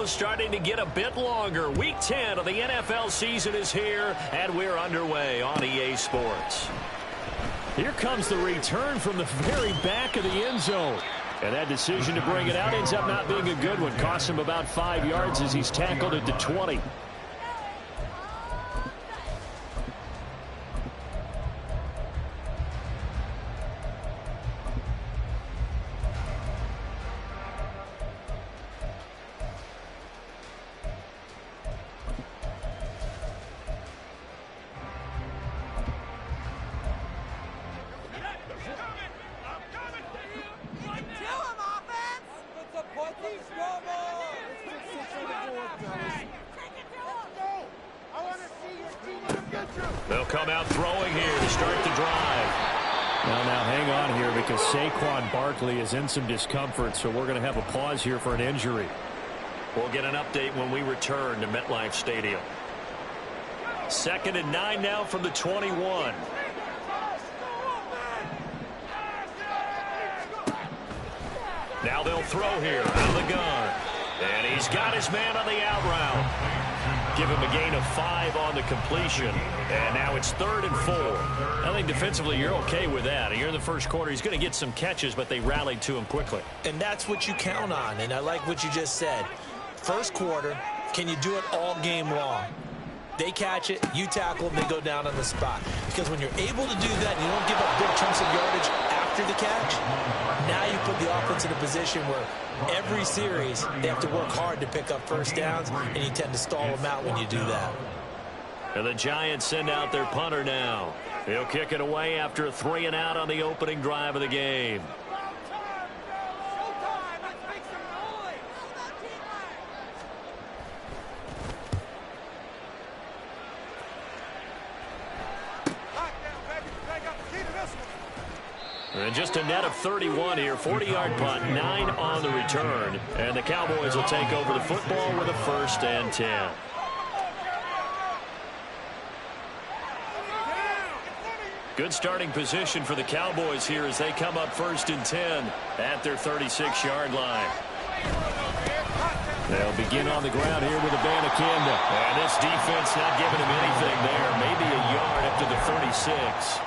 is starting to get a bit longer. Week 10 of the NFL season is here, and we're underway on EA Sports. Here comes the return from the very back of the end zone. And that decision to bring it out ends up not being a good one. Costs him about 5 yards as he's tackled at the 20. They'll come out throwing here to start the drive. Now hang on here because Saquon Barkley is in some discomfort, so we're going to have a pause here for an injury. We'll get an update when we return to MetLife Stadium. 2nd and 9 now from the 21. Now they'll throw here out of the gun. And he's got his man on the out route. Give him a gain of 5 on the completion. And now it's 3rd and 4. I think defensively you're okay with that. You're in the first quarter. He's going to get some catches, but they rallied to him quickly. And that's what you count on. And I like what you just said. First quarter, can you do it all game long? They catch it, you tackle, and they go down on the spot. Because when you're able to do that, and you don't give up big chunks of yardage after the catch, now you put the offense in a position where every series they have to work hard to pick up first downs, and you tend to stall them out when you do that. And the Giants send out their punter now. He'll kick it away after a 3 and out on the opening drive of the game. And just a net of 31 here. 40-yard punt, 9 on the return. And the Cowboys will take over the football with a 1st and 10. Good starting position for the Cowboys here as they come up 1st and 10 at their 36-yard line. They'll begin on the ground here with Abanikanda. And this defense not giving him anything there. Maybe a yard up to the 36.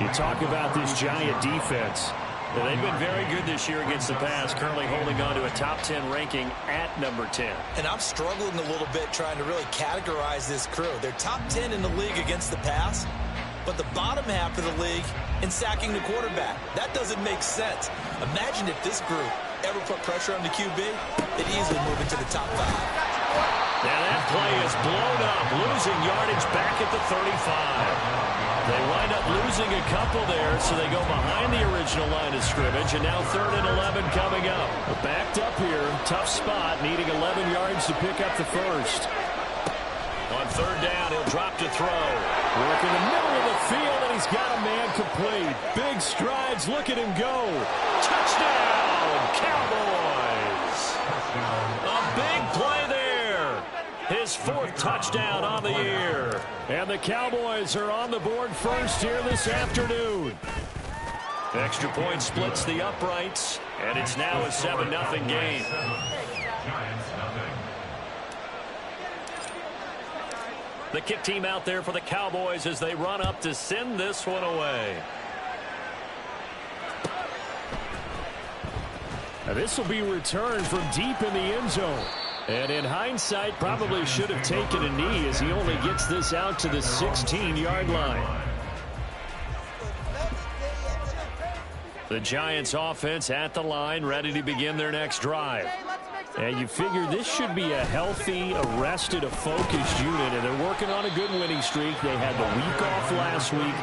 You talk about this Giant defense. They've been very good this year against the pass, currently holding on to a top 10 ranking at number 10. And I'm struggling a little bit trying to really categorize this crew. They're top 10 in the league against the pass, but the bottom half of the league in sacking the quarterback. That doesn't make sense. Imagine if this group ever put pressure on the QB, they'd easily move into the top 5. Now that play is blown up, losing yardage back at the 35. They wind up losing a couple there, so they go behind the original line of scrimmage, and now 3rd and 11 coming up. Backed up here, tough spot, needing 11 yards to pick up the 1st. On 3rd down, he'll drop to throw. Work in the middle of the field, and he's got a man complete. Big strides, look at him go. Touchdown, Cowboys! A big play there. His 4th touchdown on the year. And the Cowboys are on the board first here this afternoon. Extra point splits the uprights, and it's now a 7-0 game. The kick team out there for the Cowboys as they run up to send this one away. Now this will be returned from deep in the end zone. And in hindsight, probably should have taken a knee as he only gets this out to the 16-yard line. The Giants offense at the line, ready to begin their next drive. And you figure this should be a healthy, arrested, a focused unit, and they're working on a good winning streak. They had the week off last week.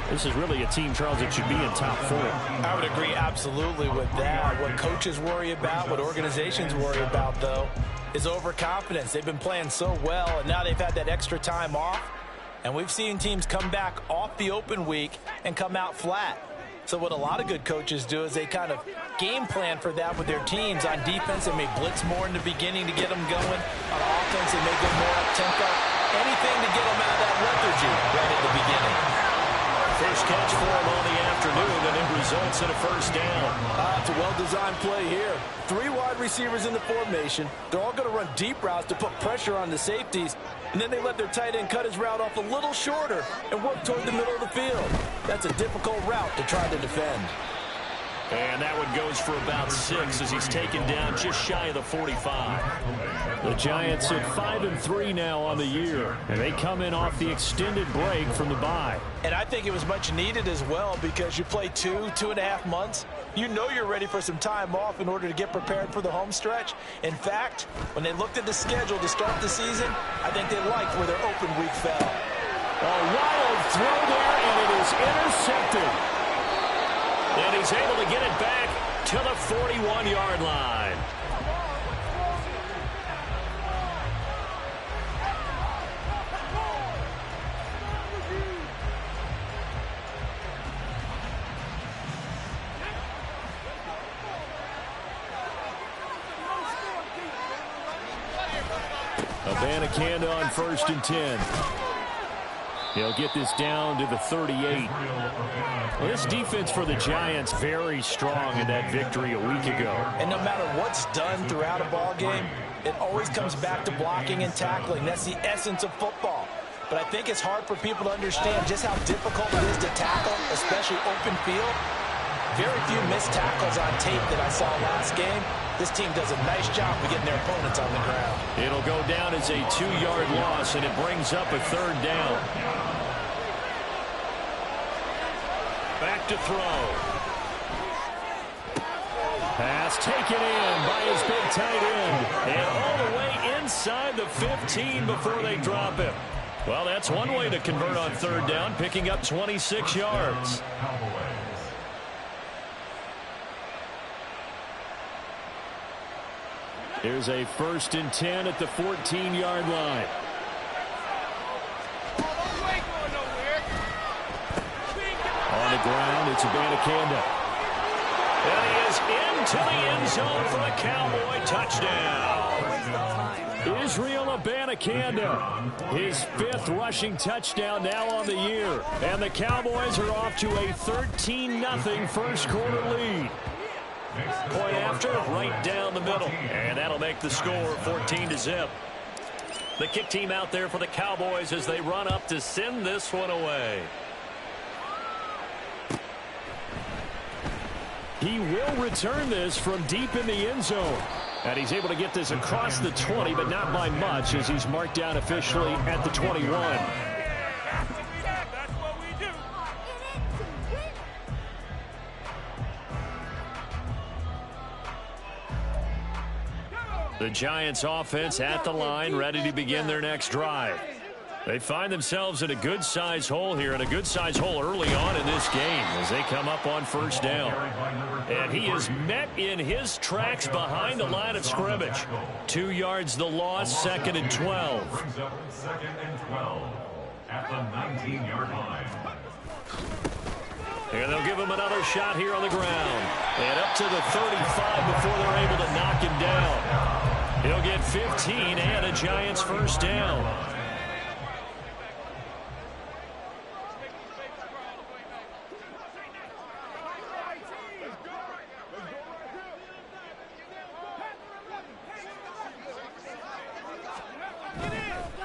This is really a team, Charles, that should be in top 4. I would agree absolutely with that. What coaches worry about, what organizations worry about, though, is overconfidence. They've been playing so well, and now they've had that extra time off. And we've seen teams come back off the open week and come out flat. So what a lot of good coaches do is they kind of game plan for that with their teams. On defense, they may blitz more in the beginning to get them going. On offense, they may go more up-tempo. Anything to get them out of that lethargy right at the beginning. First catch for him on the afternoon, and it results in a first down. It's a well-designed play here. 3 wide receivers in the formation. They're all going to run deep routes to put pressure on the safeties, and then they let their tight end cut his route off a little shorter and work toward the middle of the field. That's a difficult route to try to defend. And that one goes for about 6 as he's taken down just shy of the 45. The Giants at 5-3 now on the year, and they come in off the extended break from the bye. And I think it was much needed as well because you play 2.5 months. You know you're ready for some time off in order to get prepared for the home stretch. In fact, when they looked at the schedule to start the season, I think they liked where their open week fell. A wild throw there, and it is intercepted. And he's able to get it back to the 41-yard line. Abanikanda on 1st and 10. He'll get this down to the 38. Well, this defense for the Giants very strong in that victory a week ago. And no matter what's done throughout a ball game, it always comes back to blocking and tackling. That's the essence of football. But I think it's hard for people to understand just how difficult it is to tackle, especially open field. Very few missed tackles on tape that I saw last game. This team does a nice job of getting their opponents on the ground. It'll go down as a 2-yard loss, and it brings up a 3rd down. Back to throw. Pass taken in by his big tight end. And all the way inside the 15 before they drop him. Well, that's one way to convert on 3rd down, picking up 26 yards. Here's a 1st and 10 at the 14-yard line. On the ground, it's Abanikanda. And he is into the end zone for a Cowboy touchdown. Israel Abanikanda, his 5th rushing touchdown now on the year. And the Cowboys are off to a 13-0 first quarter lead. Point after, right down the middle. And that'll make the score 14-0. The kick team out there for the Cowboys as they run up to send this one away. He will return this from deep in the end zone. And he's able to get this across the 20, but not by much as he's marked down officially at the 21. The Giants offense at the line, ready to begin their next drive. They find themselves in a good-sized hole here, and a good-sized hole early on in this game as they come up on 1st down. And he is met in his tracks behind the line of scrimmage. 2 yards the loss, 2nd and 12. 2nd and 12 at the 19-yard line. And they'll give him another shot here on the ground. And up to the 35 before they're able to knock him down. He'll get 15 and a Giants 1st down.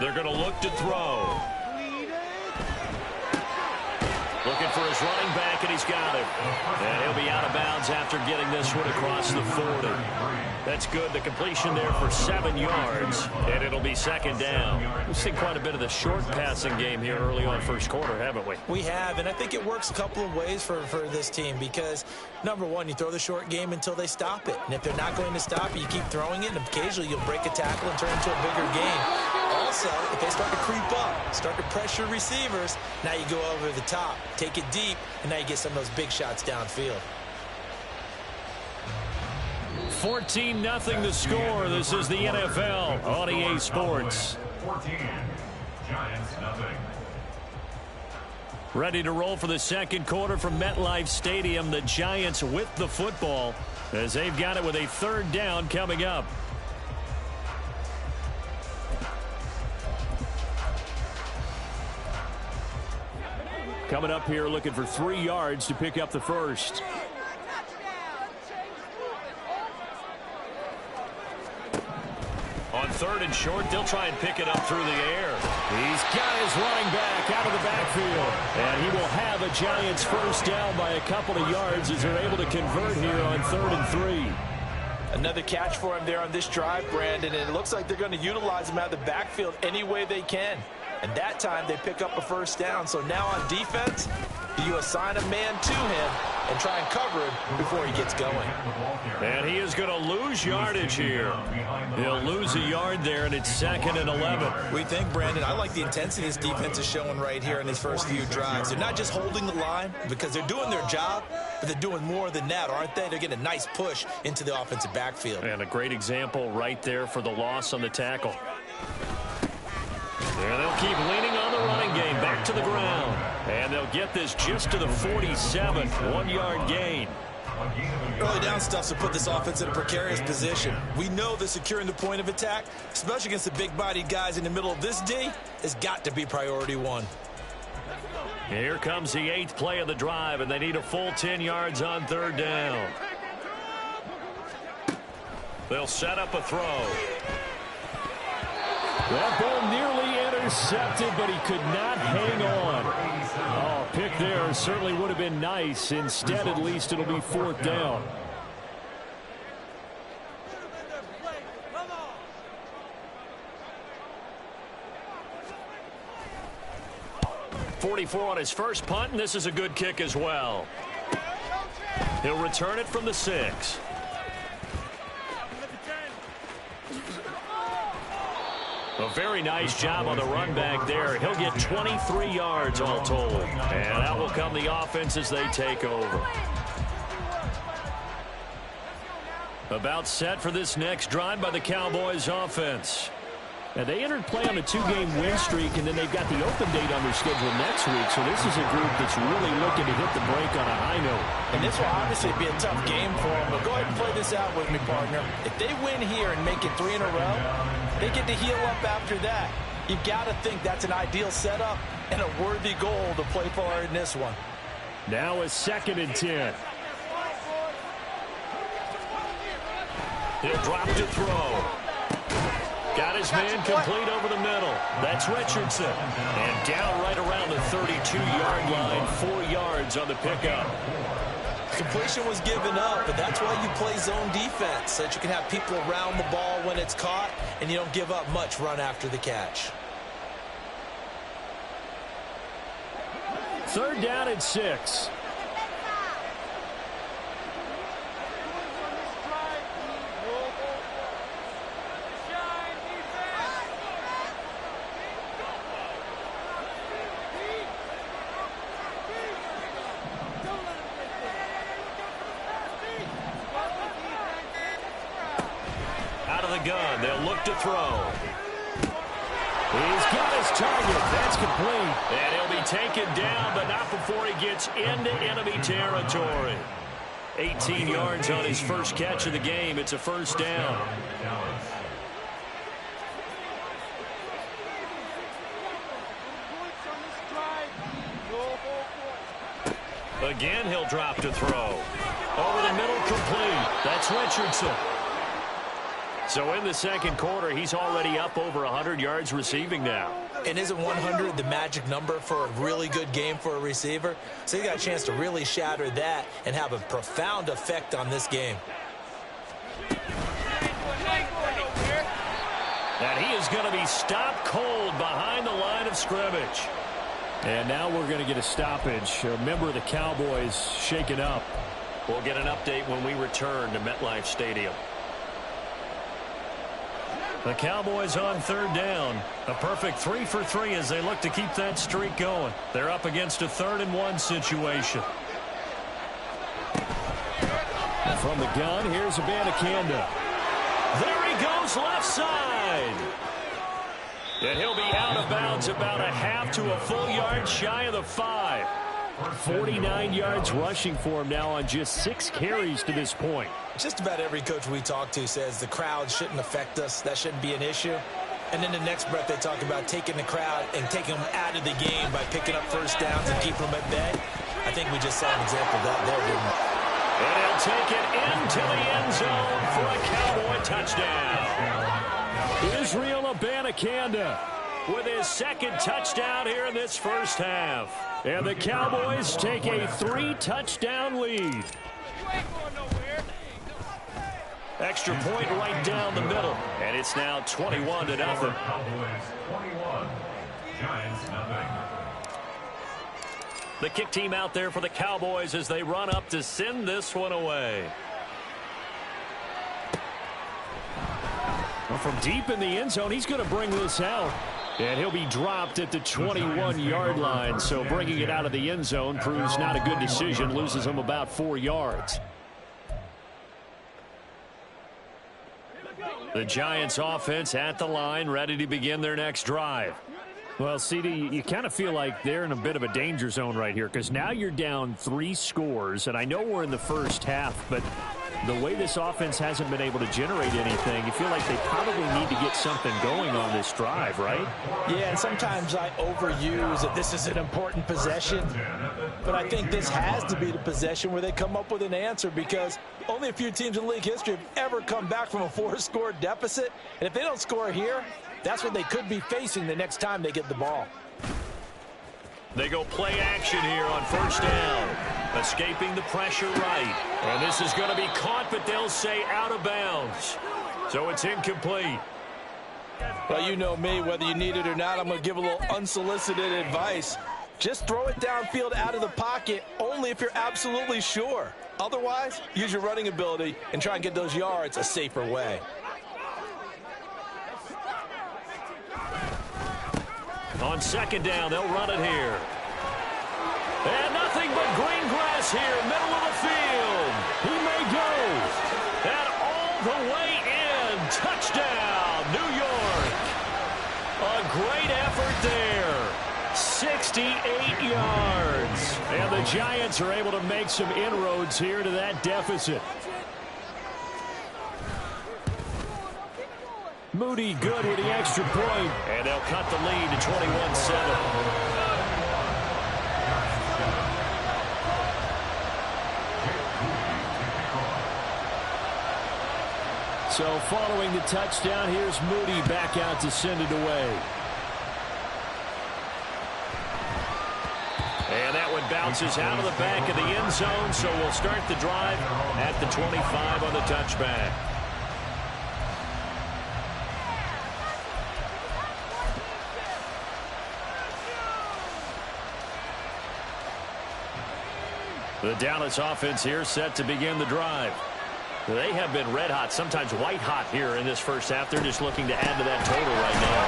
They're going to look to throw. Looking for his running back, and he's got him. And he'll be out of bounds after getting this one across the 40. That's good. The completion there for 7 yards, and it'll be 2nd down. We've seen quite a bit of the short passing game here early on 1st quarter, haven't we? We have, and I think it works a couple of ways for this team because, number one, you throw the short game until they stop it. And if they're not going to stop it, you keep throwing it, and occasionally you'll break a tackle and turn it into a bigger game. Also, if they start to creep up, start to pressure receivers, now you go over the top, take it deep, and now you get some of those big shots downfield. 14-0 the score. This is the NFL on EA Sports. 14, Giants nothing. Ready to roll for the 2nd quarter from MetLife Stadium. The Giants with the football as they've got it with a 3rd down coming up. coming up here looking for 3 yards to pick up the first. On 3rd and short, they'll try and pick it up through the air. He's got his running back out of the backfield. And he will have a Giants first down by a couple of yards as they're able to convert here on 3rd and 3. Another catch for him there on this drive, Brandon, and it looks like they're going to utilize him out of the backfield any way they can. And that time they pick up a first down. So now on defense, you assign a man to him and try and cover him before he gets going. And he is going to lose yardage here. He'll lose a yard there, and it's 2nd and 11. We think, Brandon, I like the intensity this defense is showing right here in his first few drives. They're not just holding the line because they're doing their job, but they're doing more than that, aren't they? They're getting a nice push into the offensive backfield. And a great example right there for the loss on the tackle. There they'll keep leaning on the running game back to the ground. And they'll get this just to the 47, 1-yard gain. Early down stuff to put this offense in a precarious position. We know that securing the point of attack, especially against the big-bodied guys in the middle of this D, has got to be priority 1. Here comes the 8th play of the drive, and they need a full 10 yards on 3rd down. They'll set up a throw. That ball nearly intercepted, but he could not hang on. Oh, pick there certainly would have been nice. Instead, at least it'll be 4th down. .44 on his first punt, and this is a good kick as well. He'll return it from the 6. A very nice job on the run back there. He'll get 23 yards all told. And out will come the offense as they take over. About set for this next drive by the Cowboys offense. And they entered play on a 2-game win streak, and then they've got the open date on their schedule next week. So this is a group that's really looking to hit the break on a high note. And this will obviously be a tough game for them. But go ahead and play this out with me, partner. If they win here and make it 3 in a row, they get to heal up after that. You've got to think that's an ideal setup and a worthy goal to play for in this one. Now a 2nd and 10. He'll drop to throw. Got his man complete over the middle. That's Richardson. And down right around the 32-yard line, 4 yards on the pickup. Completion was given up, but that's why you play zone defense, so that you can have people around the ball when it's caught, and you don't give up much run after the catch. 3rd down and 6. Gun. They'll look to throw. He's got his target. That's complete. And he'll be taken down, but not before he gets into enemy territory. 18 yards on his first catch of the game. It's a first down. Again, he'll drop to throw. Over the middle, complete. That's Richardson. So in the second quarter, he's already up over 100 yards receiving now. And isn't 100 the magic number for a really good game for a receiver? So he got a chance to really shatter that and have a profound effect on this game. And he is going to be stopped cold behind the line of scrimmage. And now we're going to get a stoppage. A member of the Cowboys shaken up. We'll get an update when we return to MetLife Stadium. The Cowboys on 3rd down. A perfect 3 for 3 as they look to keep that streak going. They're up against a 3rd and 1 situation. From the gun, here's Abanikanda. There he goes left side. And he'll be out of bounds about a half to a full yard shy of the 5. 49 yards rushing for him now on just 6 carries to this point. Just about every coach we talk to says the crowd shouldn't affect us. That shouldn't be an issue. And then the next breath they talk about taking the crowd and taking them out of the game by picking up first downs and keeping them at bay. I think we just saw an example of that there, didn't we? And he'll take it into the end zone for a Cowboy touchdown. Israel Abanikanda with his second touchdown here in this first half. And the Cowboys take a 3-touchdown lead. Extra point right down the middle. And it's now 21-0. Cowboys 21, Giants nothing. The kick team out there for the Cowboys as they run up to send this one away. Well, from deep in the end zone, he's going to bring this out. And he'll be dropped at the 21-yard line. So bringing it out of the end zone proves not a good decision. Loses him about 4 yards. The Giants offense at the line, ready to begin their next drive. Well, CD, you kind of feel like they're in a bit of a danger zone right here because now you're down 3 scores. And I know we're in the first half, but the way this offense hasn't been able to generate anything, you feel like they probably need to get something going on this drive, right? Yeah, and sometimes I overuse that this is an important possession. But I think this has to be the possession where they come up with an answer because only a few teams in league history have ever come back from a 4-score deficit. And if they don't score here, that's what they could be facing the next time they get the ball. They go play action here on first down. Escaping the pressure right. And this is going to be caught, but they'll say out of bounds. So it's incomplete. Well, you know me, whether you need it or not, I'm going to give a little unsolicited advice. Just throw it downfield out of the pocket only if you're absolutely sure. Otherwise, use your running ability and try and get those yards a safer way. On second down, they'll run it here. And nothing but green grass here, middle of the field. He may go. And all the way in. Touchdown, New York. A great effort there. 68 yards. And the Giants are able to make some inroads here to that deficit. Moody good with the extra point. And they'll cut the lead to 21-7. So following the touchdown, here's Moody back out to send it away. And that one bounces out of the back of the end zone, so we'll start the drive at the 25 on the touchback. The Dallas offense here set to begin the drive. They have been red hot, sometimes white hot here in this first half. They're just looking to add to that total right now.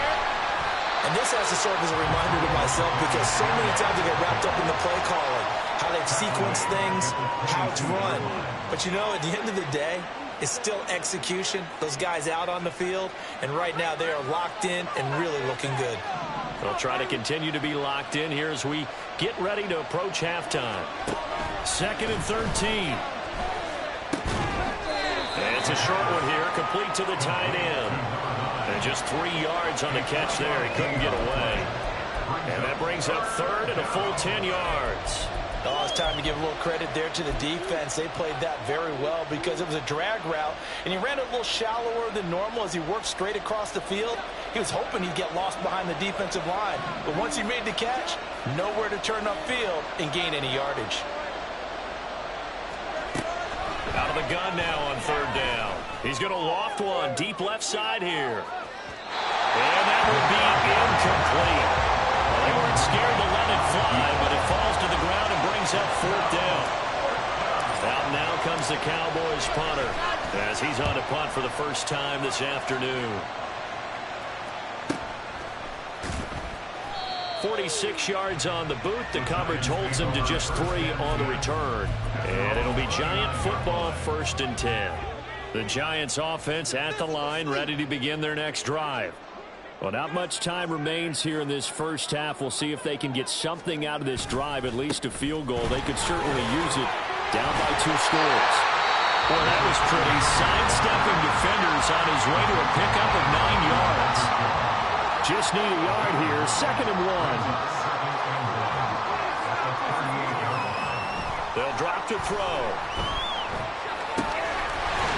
And this has to serve as a reminder to myself because so many times I get wrapped up in the play calling, how they've sequenced things, how it's run. But you know, at the end of the day, it's still execution. Those guys out on the field, and right now they are locked in and really looking good. They'll try to continue to be locked in here as we get ready to approach halftime. 2nd and 13. And it's a short one here, complete to the tight end. And just 3 yards on the catch there. He couldn't get away. And that brings up 3rd and a full 10 yards. Oh, it's time to give a little credit there to the defense. They played that very well because it was a drag route, and he ran it a little shallower than normal as he worked straight across the field. He was hoping he'd get lost behind the defensive line. But once he made the catch, nowhere to turn upfield and gain any yardage. Out of the gun now on 3rd down. He's going to loft one deep left side here. And that will be incomplete. Well, they weren't scared to let it fly, but it falls to the ground and brings up 4th down. Out now comes the Cowboys punter as he's on to punt for the first time this afternoon. 46 yards on the boot. The coverage holds him to just 3 on the return. And it'll be Giant football, 1st and 10. The Giants offense at the line, ready to begin their next drive. Well, not much time remains here in this first half. We'll see if they can get something out of this drive, at least a field goal. They could certainly use it down by 2 scores. Well, that was pretty. Sidestepping defenders on his way to a pickup of 9 yards. Just need a yard here. 2nd and 1. They'll drop to throw.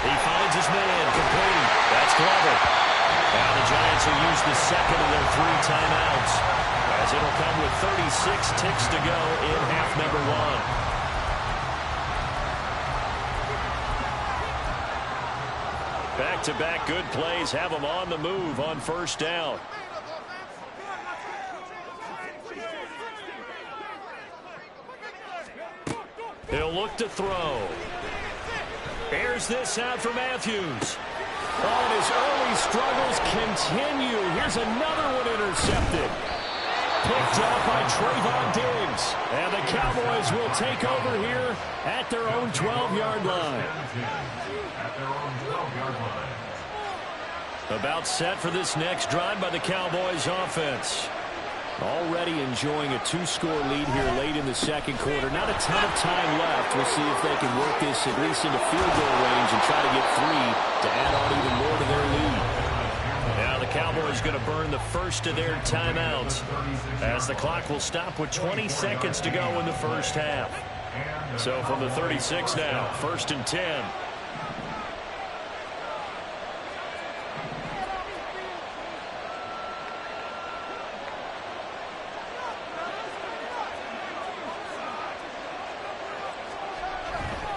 He finds his man, complete. That's Glover. Now the Giants will use the second of their 3 timeouts, as it'll come with 36 ticks to go in half number 1. Back-to-back good plays have them on the move on 1st down. He'll look to throw. Airs this out for Matthews. Oh, and his early struggles continue. Here's another one intercepted. Picked up by Trayvon Diggs. And the Cowboys will take over here at their own 12-yard line. About set for this next drive by the Cowboys offense. Already enjoying a 2-score lead here late in the 2nd quarter. Not a ton of time left. We'll see if they can work this at least into field goal range and try to get 3 to add on even more to their lead. Now the Cowboys going to burn the first of their timeouts, as the clock will stop with 20 seconds to go in the 1st half. So from the 36 now, 1st and 10.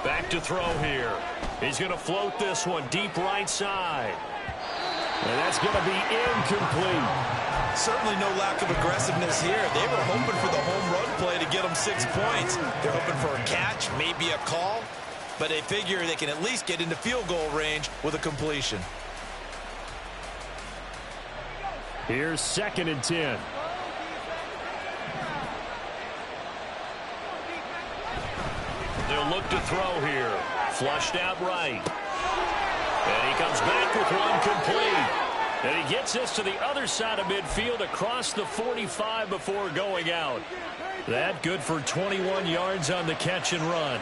Back to throw here. He's going to float this one deep right side. And that's going to be incomplete. Certainly no lack of aggressiveness here. They were hoping for the home run play to get them 6 points. They're hoping for a catch, maybe a call, but they figure they can at least get into field goal range with a completion. Here's 2nd and 10. They'll look to throw here. Flushed out right. And he comes back with one complete. And he gets this to the other side of midfield across the 45 before going out. That good for 21 yards on the catch and run.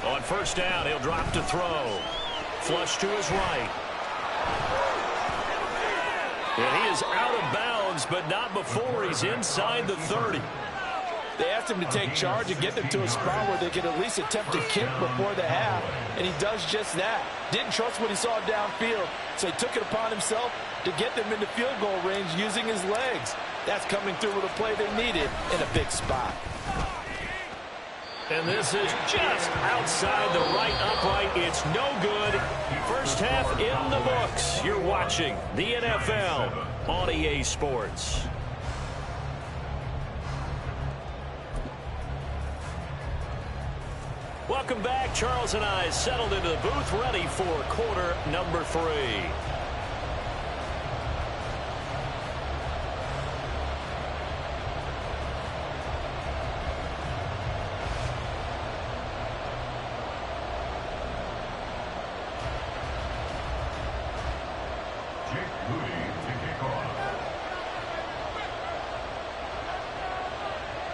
On 1st down, he'll drop to throw. Flush to his right. And he is out of bounds, but not before he's inside the 30. They asked him to take charge and get them to a spot where they could at least attempt a kick before the half, and he does just that. Didn't trust what he saw downfield, so he took it upon himself to get them into field goal range using his legs. That's coming through with a play they needed in a big spot. And this is just outside the right upright. It's no good. 1st half in the books. You're watching the NFL on EA Sports. Welcome back. Charles and I settled into the booth, ready for quarter number 3.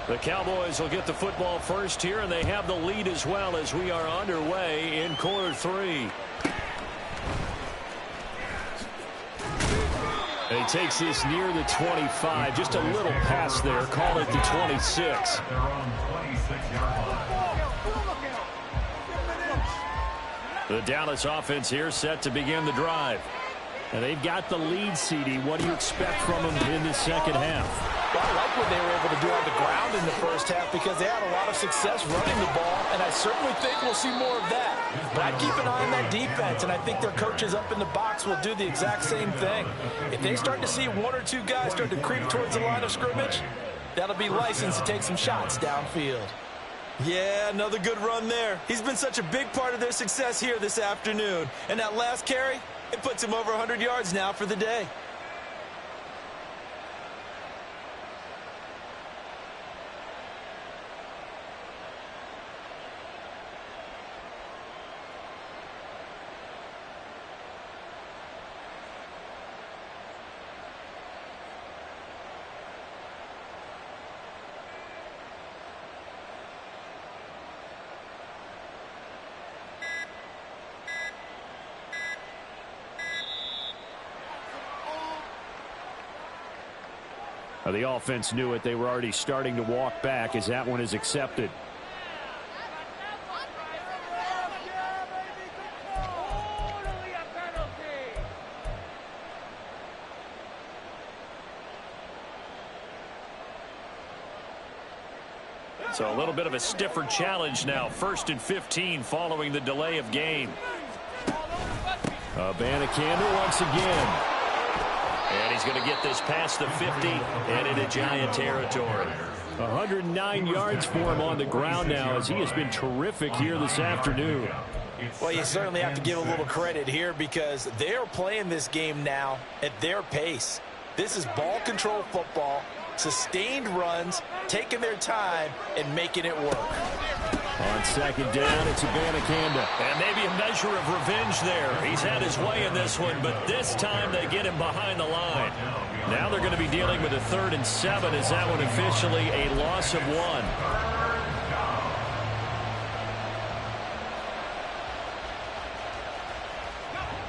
The Cowboys will get the football first here, and they have the lead as well as we are underway in quarter 3. And he takes this near the 25. Just a little pass there. Call it the 26. The Dallas offense here set to begin the drive. And they've got the lead, CD. What do you expect from them in the 2nd half? Well, I like what they were able to do on the ground in the 1st half because they had a lot of success running the ball, and I certainly think we'll see more of that. But I'd keep an eye on that defense, and I think their coaches up in the box will do the exact same thing. If they start to see 1 or 2 guys start to creep towards the line of scrimmage, that'll be licensed to take some shots downfield. Yeah, another good run there. He's been such a big part of their success here this afternoon. And that last carry, it puts him over 100 yards now for the day. The offense knew it. They were already starting to walk back as that one is accepted. So a little bit of a stiffer challenge now. 1st and 15 following the delay of game. Abanikanda once again. And he's going to get this past the 50 and into Giant territory. 109 yards for him on the ground now as he has been terrific here this afternoon. Well, you certainly have to give a little credit here because they're playing this game now at their pace. This is ball control football, sustained runs, taking their time and making it work. On 2nd down, it's Abanikanda. And maybe a measure of revenge there. He's had his way in this one, but this time they get him behind the line. Now they're going to be dealing with a 3rd and 7 as that one officially a loss of 1.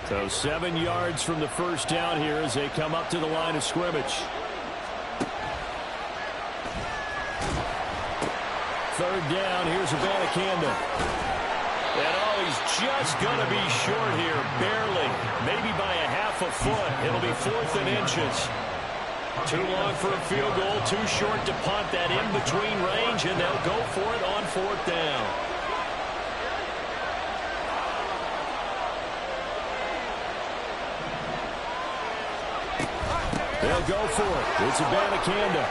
So 7 yards from the first down here as they come up to the line of scrimmage. 3rd down, here's Abanikanda. And he's just going to be short here, barely, maybe by a half a foot. It'll be 4th and inches. Too long for a field goal, too short to punt that in-between range, and they'll go for it on 4th down. They'll go for it. It's Abanikanda.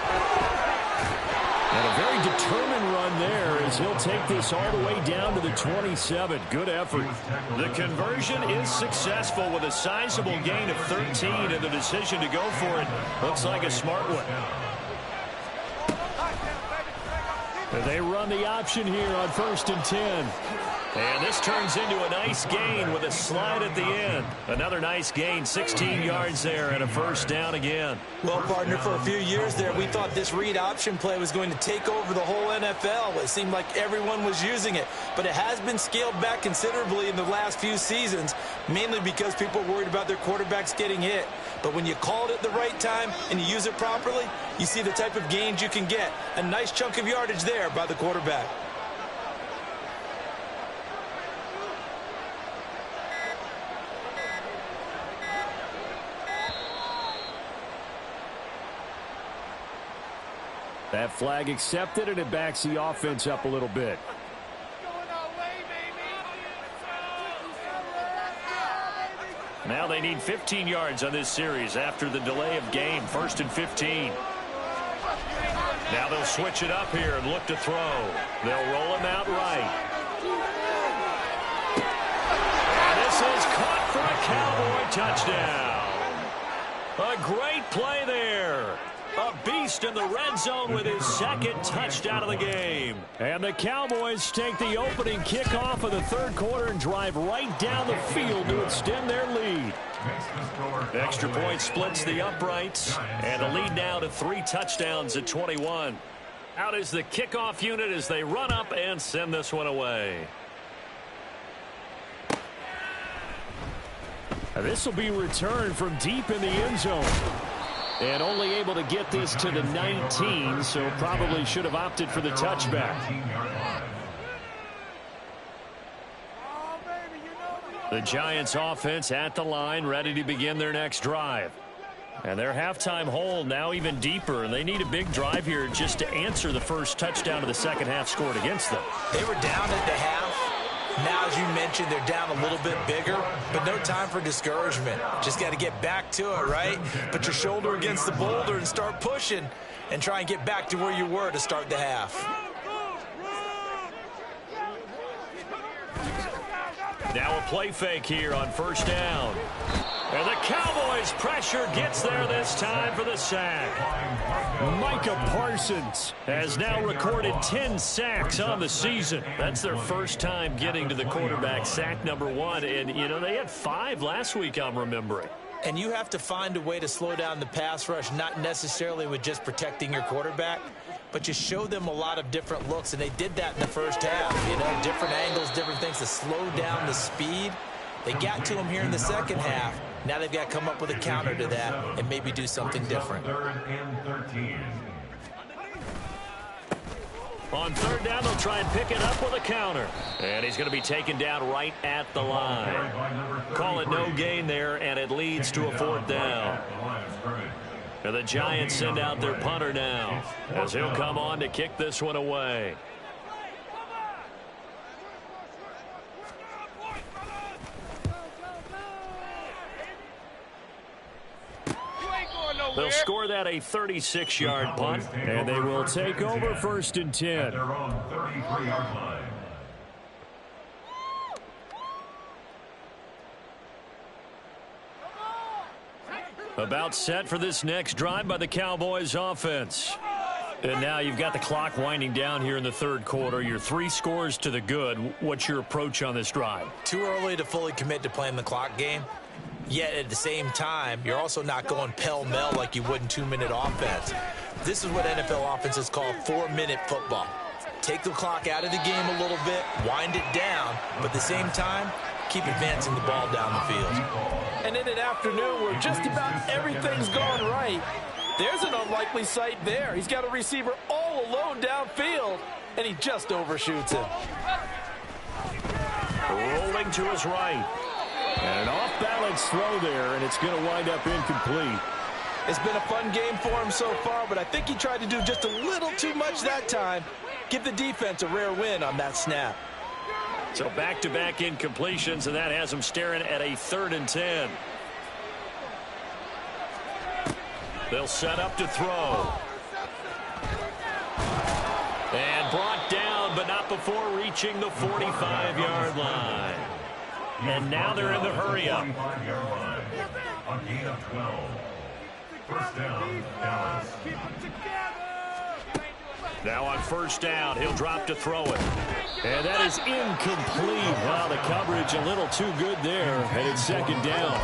And a very determined run there as he'll take this all the way down to the 27. Good effort. The conversion is successful with a sizable gain of 13, and the decision to go for it looks like a smart one. They run the option here on 1st and 10. And this turns into a nice gain with a slide at the end. Another nice gain, 16 yards there and a 1st down again. Well, partner, for a few years there, we thought this read option play was going to take over the whole NFL. It seemed like everyone was using it. But it has been scaled back considerably in the last few seasons, mainly because people are worried about their quarterbacks getting hit. But when you call it at the right time and you use it properly, you see the type of gains you can get. A nice chunk of yardage there by the quarterback. That flag accepted, and it backs the offense up a little bit. Now they need 15 yards on this series after the delay of game. 1st and 15. Now they'll switch it up here and look to throw. They'll roll him out right. And this is caught for a Cowboy touchdown. A great play there. A beast in the red zone with his 2nd touchdown of the game. And the Cowboys take the opening kickoff of the 3rd quarter and drive right down the field to extend their lead. Extra point splits the uprights, and a lead now to 3 touchdowns at 21. Out is the kickoff unit as they run up and send this one away. This will be returned from deep in the end zone. And only able to get this to the 19, so probably should have opted for the touchback. The Giants offense at the line, ready to begin their next drive. And their halftime hole now even deeper, and they need a big drive here just to answer the first touchdown of the 2nd half scored against them. They were down at the half. Now, as you mentioned, they're down a little bit bigger, but no time for discouragement. Just got to get back to it, right? Put your shoulder against the boulder and start pushing and try and get back to where you were to start the half. Now a play fake here on 1st down. And the Cowboys pressure gets there this time for the sack. Micah Parsons has now recorded 10 sacks on the season. That's their first time getting to the quarterback, sack number 1. And, you know, they had 5 last week, I'm remembering. And you have to find a way to slow down the pass rush, not necessarily with just protecting your quarterback, but you show them a lot of different looks, and they did that in the first half. You know, different angles, different things to slow down the speed. They got to him here in the 2nd half, Now they've got to come up with a counter to that and maybe do something different. Third and 13. On third down, they'll try and pick it up with a counter. And he's going to be taken down right at the line. Call it no gain there, and it leads to a fourth down. And the Giants send out their punter now, as he'll come on to kick this one away. They'll score that a 36-yard punt, and they will take over first and 10. At their own 33-yard line. About set for this next drive by the Cowboys offense. And now you've got the clock winding down here in the third quarter. You're 3 scores to the good. What's your approach on this drive? Too early to fully commit to playing the clock game. Yet at the same time, you're also not going pell-mell like you would in 2-minute offense. This is what NFL offenses call 4-minute football. Take the clock out of the game a little bit, wind it down, but at the same time, keep advancing the ball down the field. And in an afternoon where just about everything's gone right, there's an unlikely sight there. He's got a receiver all alone downfield, and he just overshoots him. Rolling to his right. And an off-balance throw there, and it's going to wind up incomplete. It's been a fun game for him so far, but I think he tried to do just a little too much that time. Give the defense a rare win on that snap. So back-to-back incompletions, and that has him staring at a 3rd and 10. They'll set up to throw. And brought down, but not before reaching the 45-yard line. And now they're in the hurry-up. 45-yard line. A gain of 12. First down, Dallas. Now on first down, he'll drop to throw it. And that is incomplete. Wow, the coverage a little too good there, and it's second down.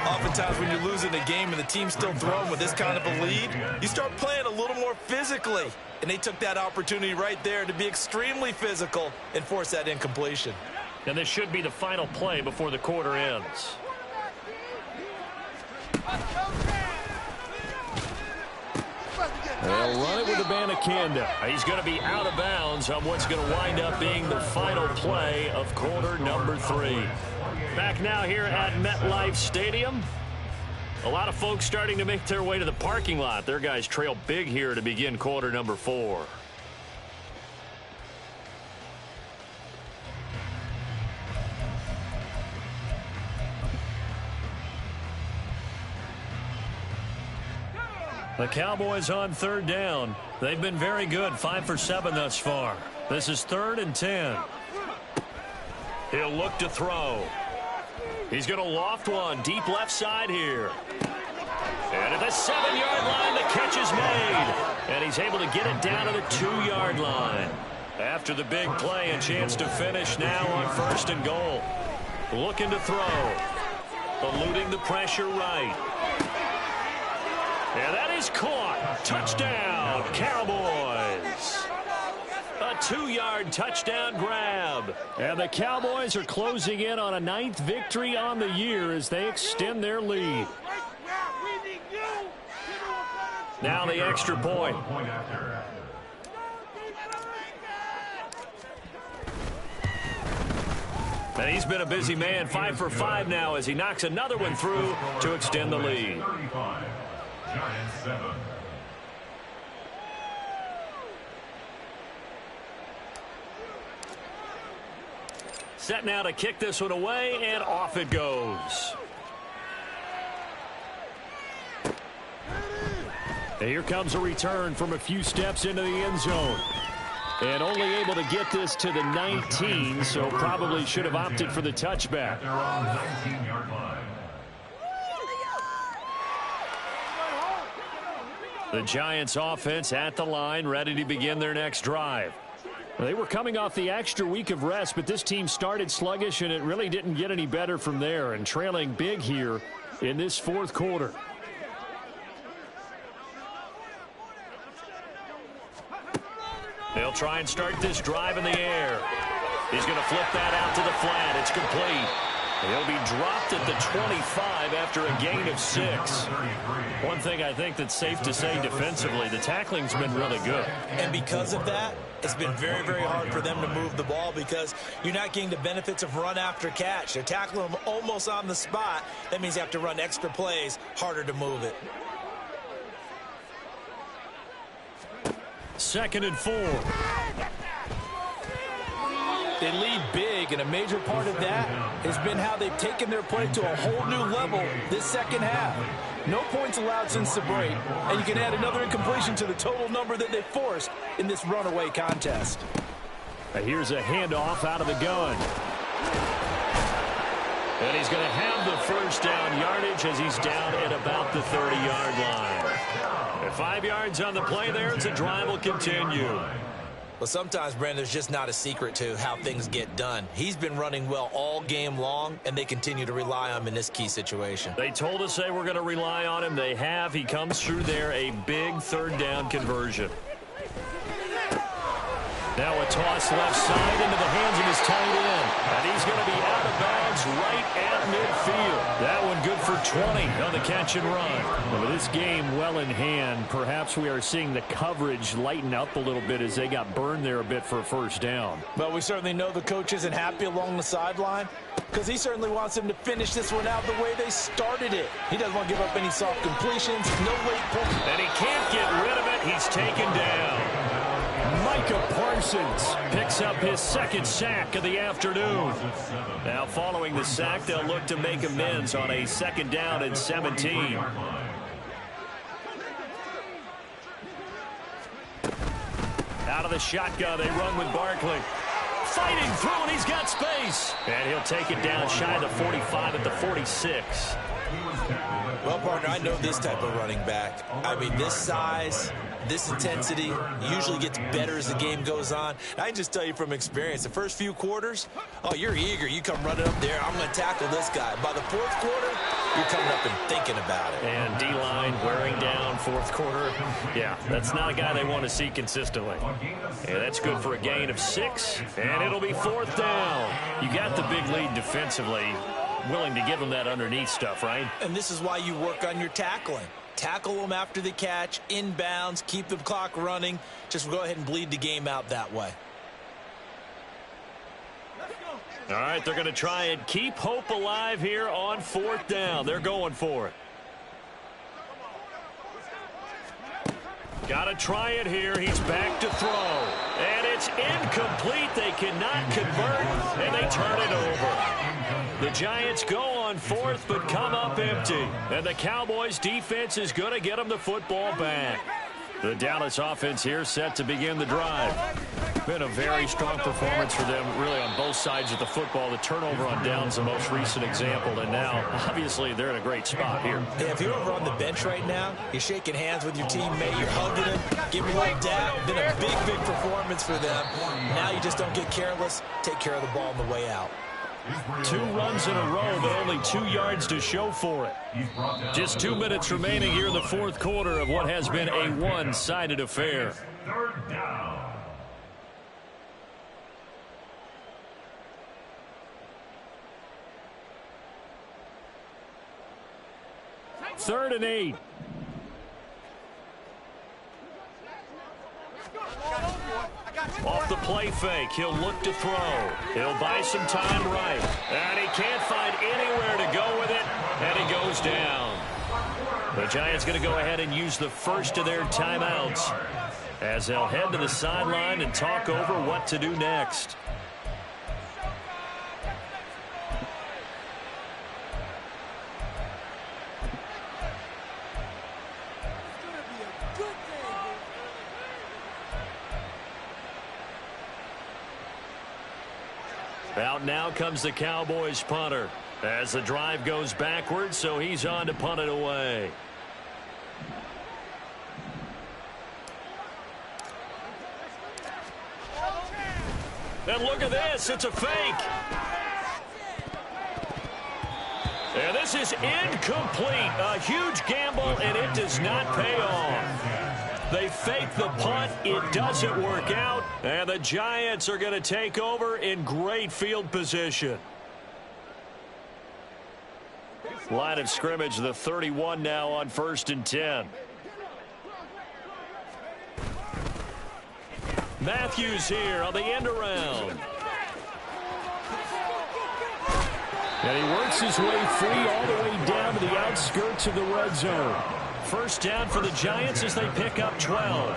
Oftentimes when you're losing a game and the team's still throwing with this kind of a lead, you start playing a little more physically. And they took that opportunity right there to be extremely physical and force that incompletion. And this should be the final play before the quarter ends. They'll run it with Abanikanda. He's going to be out of bounds on what's going to wind up being the final play of quarter number 3. Back now here at MetLife Stadium. A lot of folks starting to make their way to the parking lot. Their guys trail big here to begin quarter number 4. The Cowboys on third down. They've been very good, 5 for 7 thus far. This is 3rd and 10. He'll look to throw. He's going to loft one deep left side here. And at the 7-yard line, the catch is made. And he's able to get it down to the 2-yard line. After the big play, a chance to finish now on 1st and goal. Looking to throw. Eluding the pressure right. And that is caught. Touchdown, Cowboys. A 2-yard touchdown grab. And the Cowboys are closing in on a 9th victory on the year as they extend their lead. Now the extra point. And he's been a busy man, 5 for 5 now as he knocks another one through to extend the lead. Giants 7. Set now to kick this one away, and off it goes. And here comes a return from a few steps into the end zone. And only able to get this to the 19, so probably should have opted for the touchback. At their own 19-yard line. The Giants offense at the line, ready to begin their next drive. They were coming off the extra week of rest, but this team started sluggish, and it really didn't get any better from there, and trailing big here in this 4th quarter. They'll try and start this drive in the air. He's going to flip that out to the flat. It's complete. He'll be dropped at the 25 after a gain of 6. One thing I think that's safe to say defensively, the tackling's been really good. And because of that, it's been very, very hard for them to move the ball because you're not getting the benefits of run after catch. They're tackling them almost on the spot. That means you have to run extra plays, harder to move it. 2nd and 4. They lead big, and a major part of that has been how they've taken their play to a whole new level this second half. No points allowed since the break, and you can add another incompletion to the total number that they forced in this runaway contest. Here's a handoff out of the gun. And he's going to have the first down yardage as he's down at about the 30-yard line. At 5 yards on the play there, the drive will continue. Well, sometimes, Brandon, there's just not a secret to how things get done. He's been running well all game long, and they continue to rely on him in this key situation. They told us they were going to rely on him. They have. He comes through there, a big 3rd down conversion. Now a toss left side into the hands of his tight end. And he's going to be out of bounds right at midfield. That one good for 20 on the catch and run. Well, with this game well in hand, perhaps we are seeing the coverage lighten up a little bit as they got burned there a bit for a first down. But we certainly know the coach isn't happy along the sideline because he certainly wants them to finish this one out the way they started it. He doesn't want to give up any soft completions, no late points. And he can't get rid of it. He's taken down. Micah Parsons picks up his 2nd sack of the afternoon. Now following the sack, they'll look to make amends on a 2nd down and 17. Out of the shotgun, they run with Barkley. Fighting through, and he's got space. And he'll take it down shy of the 45 at the 46. Well, partner, I know this type of running back. I mean, this size, this intensity usually gets better as the game goes on. And I can just tell you from experience, the first few quarters, oh, you're eager. You come running up there, I'm going to tackle this guy. By the 4th quarter, you're coming up and thinking about it. And D-line wearing down 4th quarter. Yeah, that's not a guy they want to see consistently. And that's good for a gain of 6, and it'll be 4th down. You got the big lead defensively. Willing to give them that underneath stuff, right? And this is why you work on your tackling. Tackle them after the catch, inbounds, keep the clock running. Just go ahead and bleed the game out that way. All right, they're going to try and keep hope alive here on 4th down. They're going for it. Got to try it here. He's back to throw. And it's incomplete. They cannot convert, and they turn it over. The Giants go on 4th, but come up empty. And the Cowboys defense is going to get them the football back. The Dallas offense here set to begin the drive. Been a very strong performance for them, really, on both sides of the football. The turnover on downs, the most recent example. And now, obviously, they're in a great spot here. Yeah, if you're over on the bench right now, you're shaking hands with your teammate, you're hugging him, giving him a little dap. Been a big, big performance for them. Now you just don't get careless. Take care of the ball on the way out. 2 runs in a row, but only 2 yards to show for it. Just 2 minutes remaining here in the 4th quarter of what has been a one-sided affair. 3rd down. Third and 8. Off the play fake, he'll look to throw. He'll buy some time right. And he can't find anywhere to go with it, and he goes down. The Giants going to go ahead and use the first of their timeouts as they'll head to the sideline and talk over what to do next. Out now comes the Cowboys punter as the drive goes backwards, so he's on to punt it away. And look at this, it's a fake. And this is incomplete. A huge gamble, and it does not pay off. They fake the punt. It doesn't work out. And the Giants are going to take over in great field position. Line of scrimmage, the 31 now on 1st and 10. Matthews here on the end around. And he works his way free all the way down to the outskirts of the red zone. First down for the Giants as they pick up 12.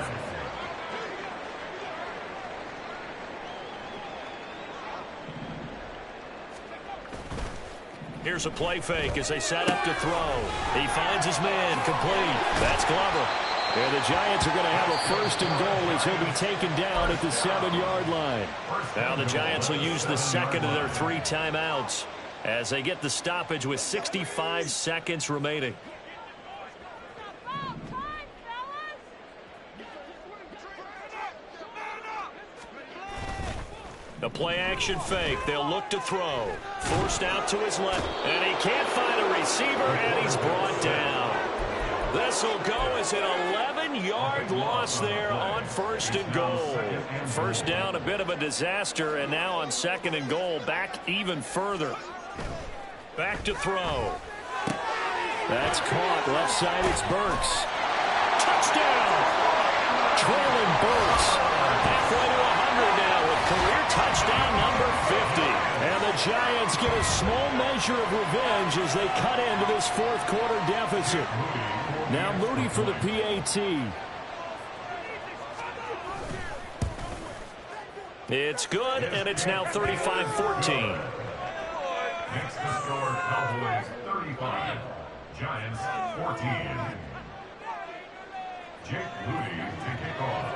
Here's a play fake as they set up to throw. He finds his man, complete. That's Glover. And the Giants are going to have a 1st and goal as he'll be taken down at the 7-yard line. Now the Giants will use the second of their 3 timeouts as they get the stoppage with 65 seconds remaining. The play action fake. They'll look to throw. Forced out to his left. And he can't find a receiver, and he's brought down. This will go as an 11-yard loss there on 1st and goal. First down, a bit of a disaster, and now on 2nd and goal, back even further. Back to throw. That's caught. Left side, it's Burks. Touchdown! Traylon Burks. Halfway to 100 now with career touchdown number 50. And the Giants get a small measure of revenge as they cut into this 4th quarter deficit. Now Moody for the PAT. It's good, and it's now 35-14. Next to score, Cowboys 35, Giants 14. Jake Moody to kick off.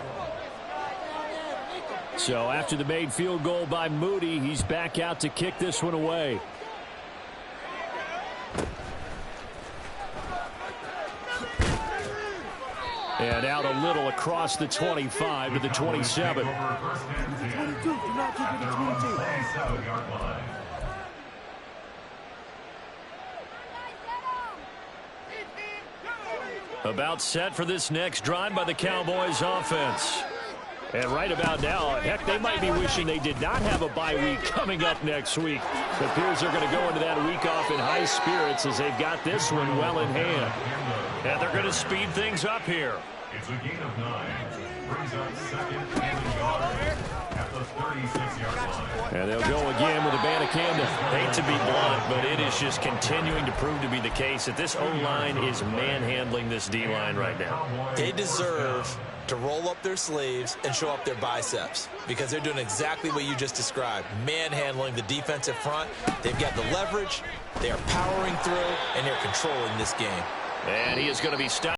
So after the made field goal by Moody, he's back out to kick this one away. And out a little across the 25 to the 27. About set for this next drive by the Cowboys offense. And right about now, heck, they might be wishing they did not have a bye week coming up next week. It appears they're going to go into that week off in high spirits as they've got this one well in hand. And they're going to speed things up here. It's a gain of 9. Brings up 2nd and yard at the 36-yard line. And they'll go again with Abanikanda. Hate to be blunt, but it is just continuing to prove to be the case that this O-line is manhandling this D-line right now. They deserve to roll up their sleeves and show up their biceps because they're doing exactly what you just described, manhandling the defensive front. They've got the leverage, they are powering through, and they're controlling this game. And he is going to be stopped.